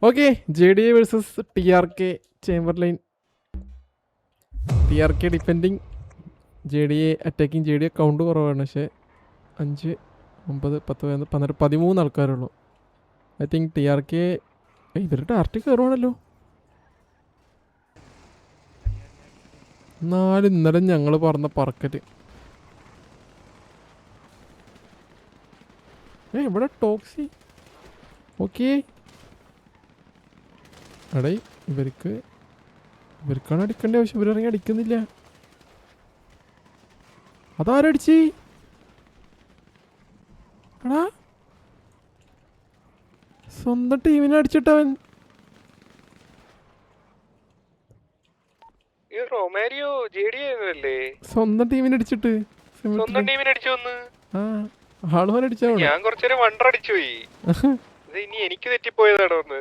Okay, JDA versus TRK Chamberlain. TRK defending, JDA attacking. JDA count കുറവാണ്, പക്ഷേ 5, 9, 10, 12, 13 ആൾക്കാരുള്ളൂ. I think TRK ഇവരുടെ ആർട്ടി കയറുവാണല്ലോ. 4 ഇന്നലെ ഞങ്ങൾ പറഞ്ഞ പറക്കല്. ഇവിടെ ടോക്സി. ഓക്കെ, എടേ ഇവർക്കാണ് അടിക്കേണ്ട ആവശ്യം. ഇവരിറങ്ങി അടിക്കുന്നില്ല. അതാരടിച്ച്? എടാ, സ്വന്തം ടീമിനെ അടിച്ചിട്ടവൻ. സ്വന്തം ടീമിനെ അടിച്ചിട്ട് ആളുമാരെ അടിച്ചാ ഞാൻ കുറച്ചേരം വണ്ടർ അടിച്ചു പോയി. ഇനി എനിക്ക് തെറ്റിപ്പോയതാണോ ഒന്ന്?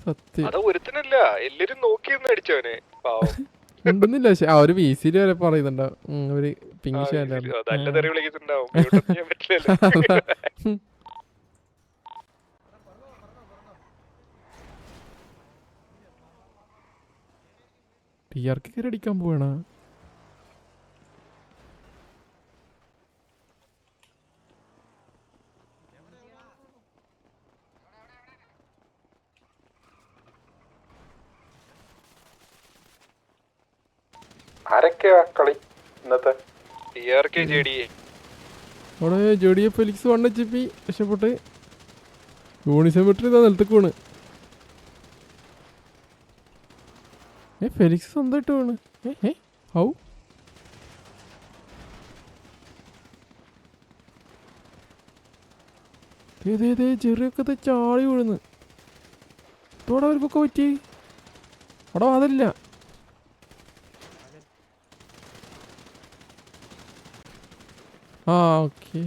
സത്യം അത് ഒരുത്തനല്ല, എല്ലാരും നോക്കി നിന്ന് അടിച്ചവനെ. ഉണ്ടെന്നില്ല, പക്ഷെ ആ ഒരു VC വരെ പറയുന്നുണ്ടാവും. ഒരു പിങ്ക് നല്ല തെറി വിളിക്കുന്നുണ്ടാവും. TRK കയറി അടിക്കാൻ പോവാണ. ആരൊക്കെയാ കളി ഇന്നത്തെ? അവിടെ JDA ഫെലിക്സ് 1 HP രക്ഷപ്പെട്ട്. യൂണിസെമിട്രി ഇതാ നിലത്തേക്ക് വീണ്. ഫെലിക്സ് സ്വന്തമായിട്ട് വീണ്. ഹൗ? ചെറിയൊക്കെ ചാടി വീഴുന്നു. ഇതോടെ അവർക്കൊക്കെ പറ്റി. അവിടെ അതല്ല. ആ ഓക്കെ,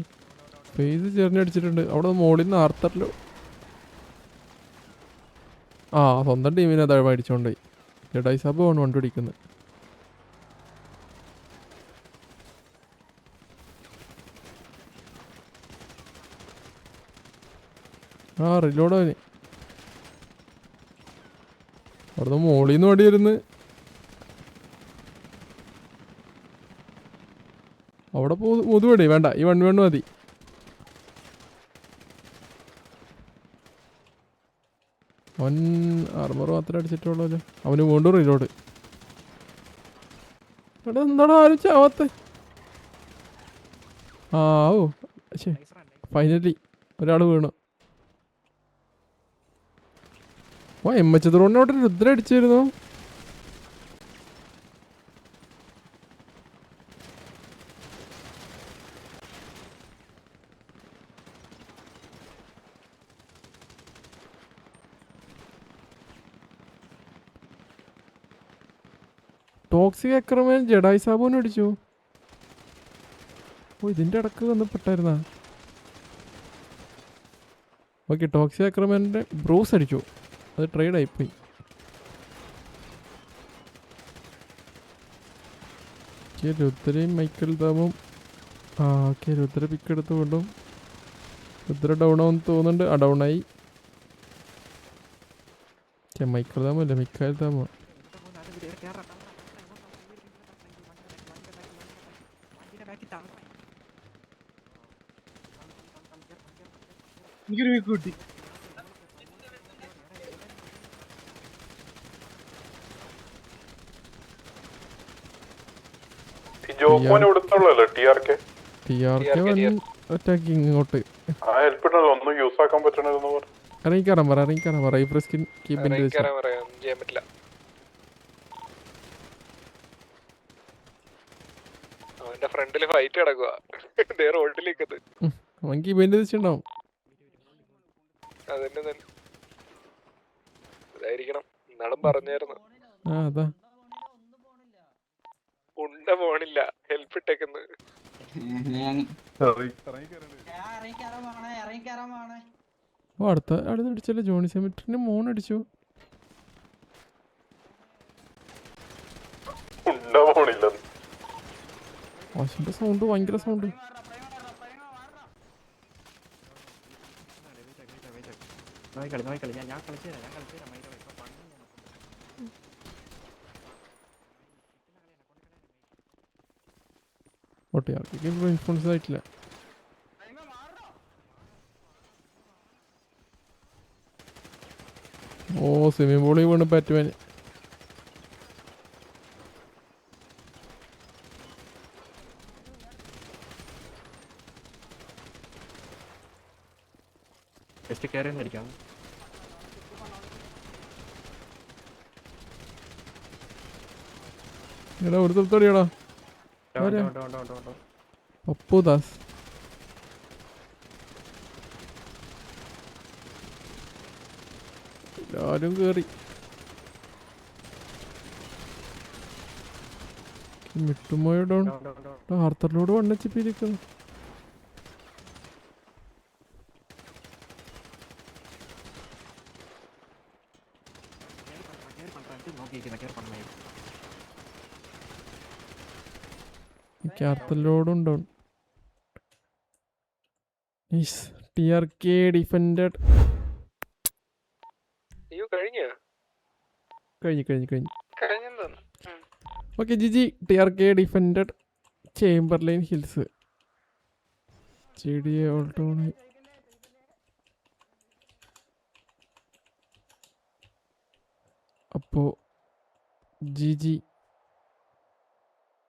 ഫേസ് ചെറിഞ്ഞടിച്ചിട്ടുണ്ട്. അവിടെ മോളിൽ നിന്ന് ആർത്തല്ലോ. ആ, സ്വന്തം ടീമിനെ അതാ മേടിച്ചോണ്ടായി. ജഡായി സാബ് ആണ് വണ്ടി പിടിക്കുന്നത്. ആ റിലോഡ് അവന്. അവിടുന്ന് മോളിൽ നിന്ന് ഓടി വരുന്ന്. അവിടെ മുതുപടി വേണ്ട, ഈ 1v1 മതി. അവൻ ആർമർ മാത്രമേ അടിച്ചിട്ടുള്ളൂ. അവന് വീണ്ടും റിലോഡ്. എടാ, എന്താടാ ആരും ചാവത്ത്? ആ ഓ ശേ, ഫൈനലി ഒരാൾ വീണു. ഓ, MH ദ്രോണിനോട് രുദ്ര അടിച്ചിരുന്നു. ടോക്സിക് അക്രമൻ ജഡായി സാബുവിനെ അടിച്ചു. ഓ, ഇതിൻ്റെ ഇടക്ക് വന്ന് പെട്ടായിരുന്നാ. ഓക്കെ, ടോക്സിക് അക്രമൻ്റെ ബ്രൂസ് അടിച്ചു. അത് ട്രേഡ് ആയിപ്പോയി. രുദ്രയും മൈക്കൽ ദാമും. ആ ഓക്കെ, രുദ്ര പിക്ക് എടുത്ത് കൊണ്ടും. രുദ്ര ഡൗൺ ആവുമെന്ന് തോന്നുന്നുണ്ട്. ആ ഡൗണായി. മൈക്കൽ ദാമോ അല്ല, മിക്കാൽ ദാമോ. അറ്റാക്കിങ് ഇങ്ങോട്ട് ഇറങ്ങിക്കാറാൻ പറ. അവന്റെ ഫ്രണ്ടില് ഫൈറ്റ് കിടക്കുക. അവൻ കീബിന്റെ വെച്ചിട്ടുണ്ടാവും. അതന്നെ ഇതായിരിക്കണം. എന്നാളും പറഞ്ഞായിരുന്നു. ആ അതാ ഉണ്ട പോണില്ല, ഹെൽപ്പ് ഇട്ടേക്കുന്നു. ഓ, അടുത്ത അടിച്ചല്ലോ. ജോണി സെമിട്രിന്റെ മോൺ അടിച്ചു. സൗണ്ട് ഭയങ്കര സൗണ്ട്. നോക്കിക്കളി ഞാൻ കളിച്ചു തരാം ഇപ്പൊ പണ്ട് ഓട്ടെ ആർക്കൊക്കെ ഇപ്പോൾ ഇൻഫ്ലുവൻസ് ആയിട്ടില്ല. ഓ സ്വിമ്മിംഗ് പൂളിൽ വീണ് പറ്റുവാൻ. ജസ്റ്റ് കയറി അടിക്കാം. എടാ ഒരു സ്ഥലത്തോടെയാടാ പപ്പുദാസ്. എല്ലാരും കേറി മിട്ടുമ്പോയോ ആർത്തറിനോട് വണ്ണച്ചിപ്പിരിക്കുന്നു. ആർത്തലോടും TRK ഡിഫൻഡഡ്. കഴിഞ്ഞു. Okay GG. TRK defended Chamberlain Hills JDA ഓൾട്ടോണി. അപ്പോൾ GG.